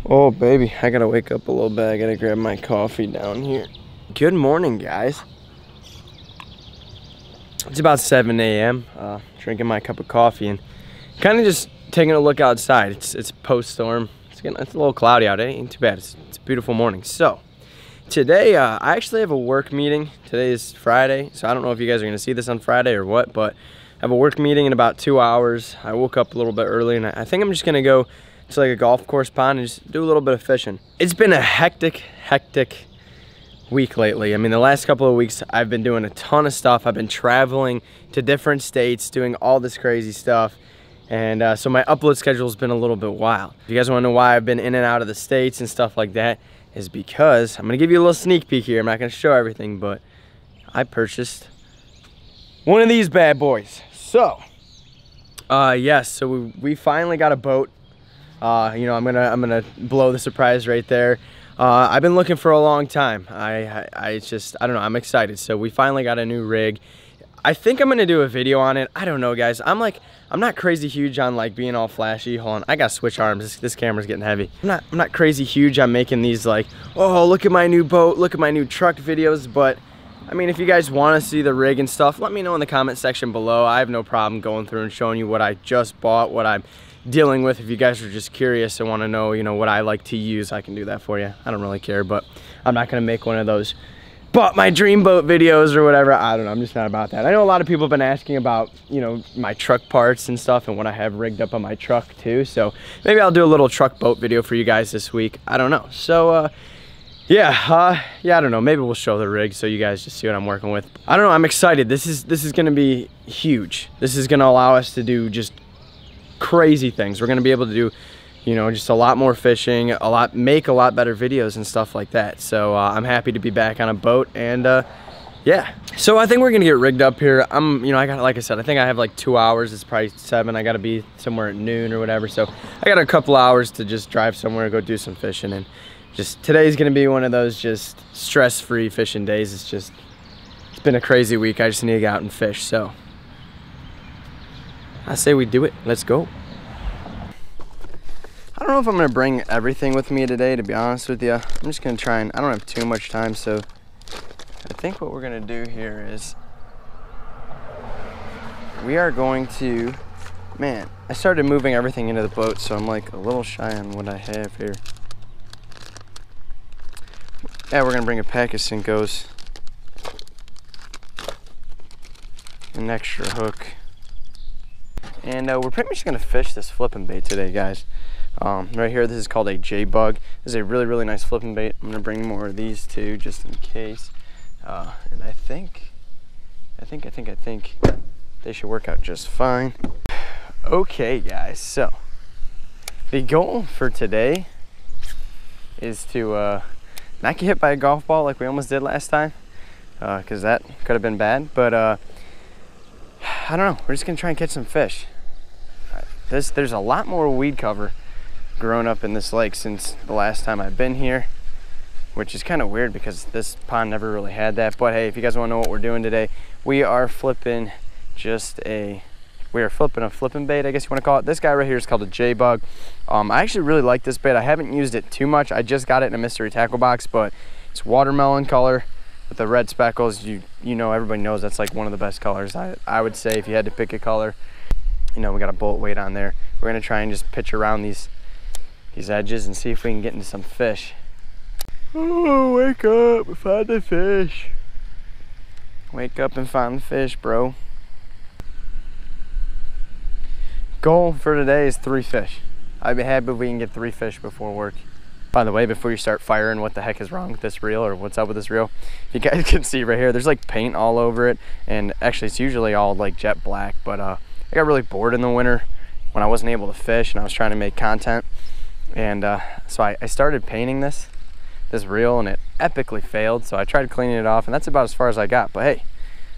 Oh baby, I gotta wake up a little bit. I gotta grab my coffee down here. Good morning, guys. It's about 7 a.m. Drinking my cup of coffee and kind of just taking a look outside. It's post-storm. It's a little cloudy out. It ain't too bad. It's a beautiful morning. So today, I actually have a work meeting. Today is Friday, so I don't know if you guys are gonna see this on Friday or what, but I have a work meeting in about 2 hours. I woke up a little bit early, and I think I'm just gonna go to like a golf course pond and just do a little bit of fishing. It's been a hectic week lately. I mean, the last couple of weeks I've been doing a ton of stuff. I've been traveling to different states, doing all this crazy stuff. And so my upload schedule has been a little bit wild. If you guys wanna know why I've been in and out of the states and stuff like that, is because, I'm gonna give you a little sneak peek here. I'm not gonna show everything, but I purchased one of these bad boys. So, yes, so we finally got a boat. You know, I'm gonna blow the surprise right there. I've been looking for a long time. I don't know, I'm excited. So we finally got a new rig. I think I'm gonna do a video on it. I don't know, guys. I'm not crazy huge on like being all flashy. Hold on, I gotta switch arms. This camera's getting heavy. I'm not crazy huge on making these like, oh, look at my new boat, look at my new truck videos. But I mean, if you guys want to see the rig and stuff, let me know in the comment section below. I have no problem going through and showing you what I just bought, what I'm dealing with. If you guys are just curious and want to know, you know, what I like to use, I can do that for you. I don't really care, but I'm not gonna make one of those bought my dream boat videos or whatever. I don't know, I'm just not about that. I know a lot of people have been asking about, you know, my truck parts and stuff and what I have rigged up on my truck too. So maybe I'll do a little truck boat video for you guys this week. I don't know. So yeah, I don't know. Maybe we'll show the rig so you guys just see what I'm working with. I don't know, I'm excited. This is gonna be huge. This is gonna allow us to do just crazy things. We're gonna be able to do, you know, just a lot more fishing, make a lot better videos and stuff like that. So I'm happy to be back on a boat, and yeah. So I think we're gonna get rigged up here. You know, like I said, I think I have like 2 hours. It's probably 7. I gotta be somewhere at noon or whatever. So I got a couple hours to just drive somewhere, go do some fishing, and just today's gonna be one of those just stress-free fishing days. It's been a crazy week. I just need to get out and fish. So I say we do it. Let's go. I don't know if I'm gonna bring everything with me today, to be honest with you. I'm just gonna try and, I don't have too much time, so I think what we're gonna do here is we are going to, man, I started moving everything into the boat, so I'm like a little shy on what I have here. Yeah, we're gonna bring a pack of Senkos, an extra hook, and we're pretty much gonna fish this flipping bait today, guys. Right here, this is called a J-Bug. This is a really nice flipping bait. I'm gonna bring more of these too, just in case. And I think they should work out just fine. Okay, guys, so the goal for today is to not get hit by a golf ball like we almost did last time, because that could have been bad. But I don't know. We're just gonna try and catch some fish. There's a lot more weed cover growing up in this lake since the last time I've been here, which is kind of weird because this pond never really had that. But hey, if you guys want to know what we're doing today, we are flipping a flipping bait, I guess you want to call it. This guy right here is called a J-Bug. I actually really like this bait. I haven't used it too much. I just got it in a mystery tackle box, but it's watermelon color with the red speckles. You know, everybody knows that's like one of the best colors. I would say if you had to pick a color, you know, we got a bullet weight on there. We're gonna try and just pitch around these edges and see if we can get into some fish. Oh, wake up and find the fish. Wake up and find the fish, bro. Goal for today is 3 fish. I'd be happy if we can get 3 fish before work. By the way, before you start firing what the heck is wrong with this reel or what's up with this reel, you guys can see right here, there's like paint all over it. And actually it's usually all like jet black, but I got really bored in the winter when I wasn't able to fish and I was trying to make content. And so I started painting this reel, and it epically failed. So I tried cleaning it off, and that's about as far as I got. But hey,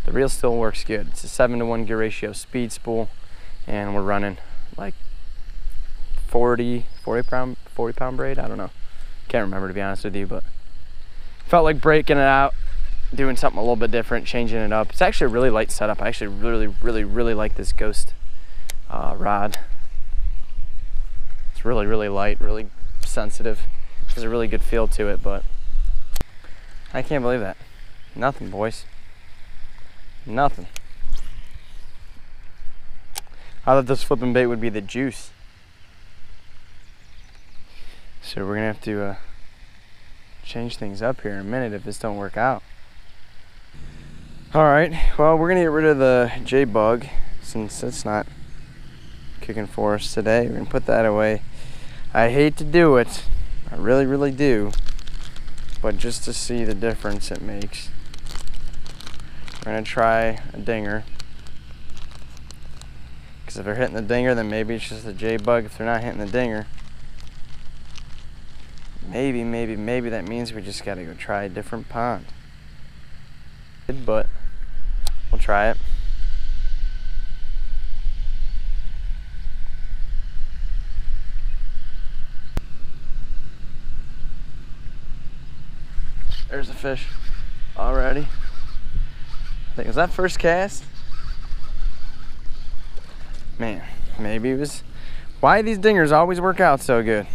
the reel still works good. It's a 7-to-1 gear ratio speed spool, and we're running like 40 pound braid. I don't know, can't remember, to be honest with you, but felt like breaking it out, doing something a little bit different, changing it up. It's actually a really light setup. I actually really like this Ghost rod. It's really light, really sensitive. Has a really good feel to it, but I can't believe that. Nothing, boys. Nothing. I thought this flipping bait would be the juice. So we're gonna have to change things up here in a minute if this don't work out. All right, well, we're gonna get rid of the J-bug since it's not kicking for us today. We're gonna put that away. I hate to do it, I really, really do, but just to see the difference it makes, we're gonna try a dinger. Because if they're hitting the dinger, then maybe it's just a J-bug. If they're not hitting the dinger, maybe that means we just gotta go try a different pond. But we'll try it. There's a fish already. I think, was that first cast? Man, maybe it was. Why these dingers always work out so good?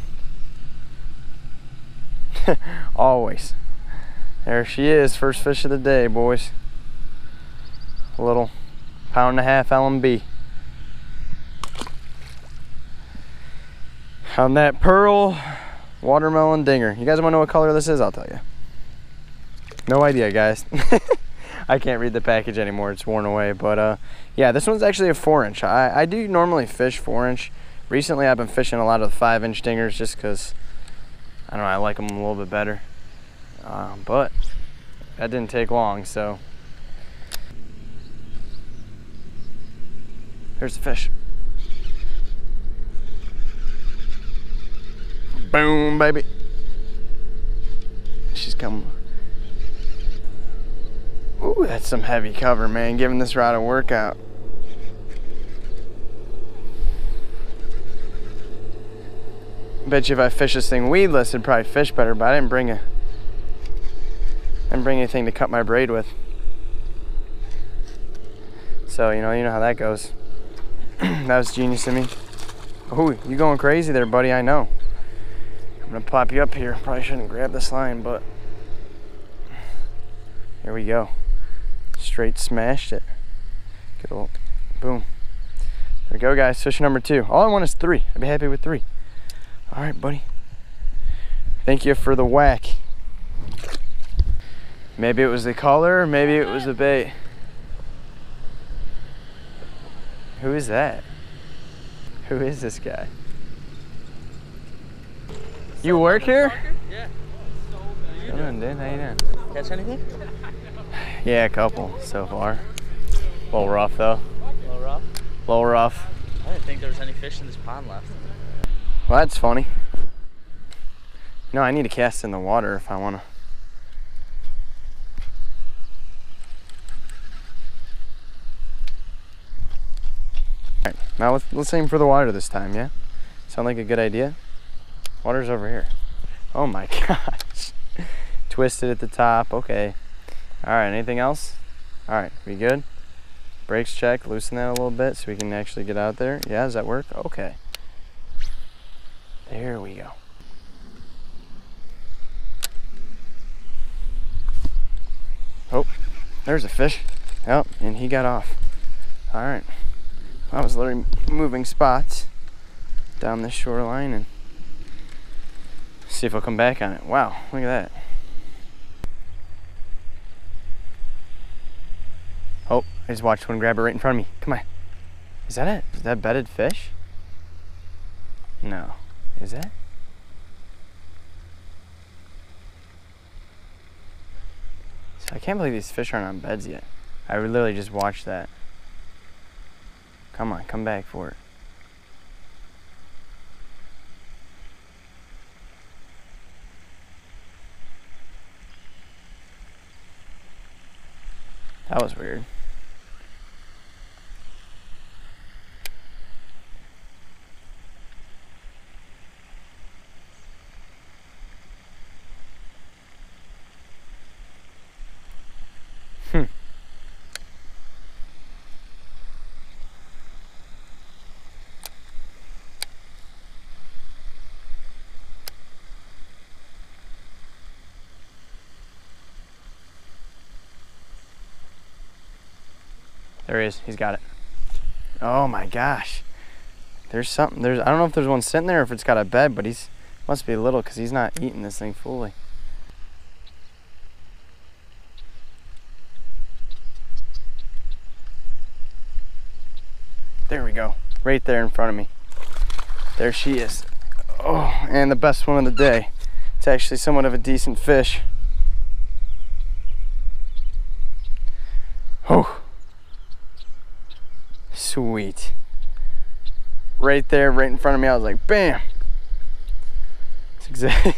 Always. There she is, first fish of the day, boys. A little 1.5 pound LMB. On that pearl watermelon dinger. You guys want to know what color this is? I'll tell you. No idea, guys. I can't read the package anymore, it's worn away, but yeah, this one's actually a 4-inch. I do normally fish 4-inch. Recently I've been fishing a lot of the 5-inch dingers just because, I don't know, I like them a little bit better. But that didn't take long, so. There's the fish. Boom, baby. She's coming. Ooh, that's some heavy cover, man, giving this rod a workout. Bet you if I fish this thing weedless, it'd probably fish better, but I didn't bring anything to cut my braid with. So, you know how that goes. That was genius of me. Ooh, you going crazy there, buddy, I know. I'm gonna pop you up here. Probably shouldn't grab this line, but here we go. Straight smashed it. Good old boom. There we go, guys. Fish number 2. All I want is 3. I'd be happy with 3. All right, buddy. Thank you for the whack. Maybe it was the color, maybe it was the bait. Who is that? Who is this guy? You work here? Yeah. Come on, dude. How you doing? Catch anything? Yeah, a couple so far. A little rough though. A little rough? A little rough. I didn't think there was any fish in this pond left. Well, that's funny. No, I need to cast in the water if I want to. All right, now let's aim for the water this time, yeah? Sound like a good idea? Water's over here. Oh my gosh. Twisted at the top, okay. All right, anything else? All right, we good? Brakes check, loosen that a little bit so we can actually get out there. Yeah, does that work? Okay. There we go. Oh, there's a fish. Yep, and he got off. All right. I was literally moving spots down this shoreline and see if I'll come back on it. Wow, look at that. Oh, I just watched one grab it right in front of me. Come on. Is that it? Is that bedded fish? No. Is that? So I can't believe these fish aren't on beds yet. I literally just watched that. Come on, come back for it. That was weird. There he is. He's got it. Oh my gosh. There's something. I don't know if there's one sitting there or if it's got a bed, but he's must be little because he's not eating this thing fully. There we go. Right there in front of me. There she is. Oh, and the best one of the day. It's actually somewhat of a decent fish. Oh. Sweet. Right there, right in front of me, I was like, bam. It's exactly.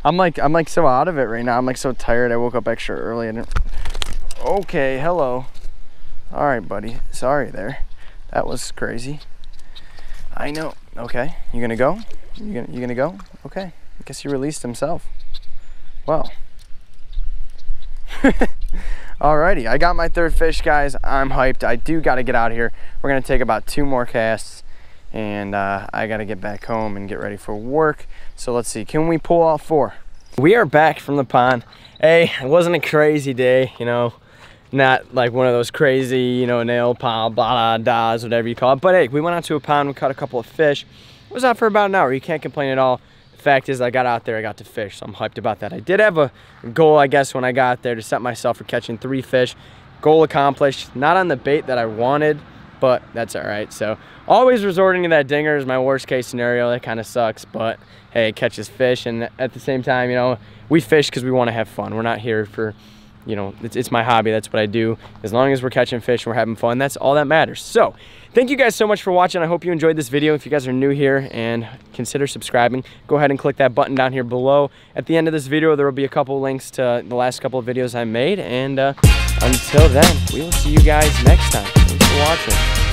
I'm like so out of it right now. I'm like so tired. I woke up extra early. Okay, hello. All right, buddy. Sorry there. That was crazy. I know. Okay, you gonna go? You gonna go? Okay. I guess he released himself. Well. Alrighty, I got my third fish, guys. I'm hyped. I do got to get out of here. We're gonna take about 2 more casts, and I got to get back home and get ready for work. So let's see. Can we pull off 4? We are back from the pond. Hey, it wasn't a crazy day, you know. Not like one of those crazy, you know, nail pond, blah, blah, blah, whatever you call it. But hey, we went out to a pond, we caught a couple of fish. It was out for about an hour. You can't complain at all. The fact is, I got out there, I got to fish, so I'm hyped about that. I did have a goal, I guess, when I got there to set myself for catching 3 fish. Goal accomplished. Not on the bait that I wanted, but that's all right. So always resorting to that dinger is my worst case scenario. That kind of sucks, but hey, it catches fish, and at the same time, you know, we fish because we want to have fun. We're not here for, you know, it's my hobby. That's what I do. As long as we're catching fish and we're having fun, that's all that matters. So thank you guys so much for watching. I hope you enjoyed this video. If you guys are new here and consider subscribing, go ahead and click that button down here below. At the end of this video, there will be a couple links to the last couple of videos I made. And until then, we will see you guys next time. Thanks for watching.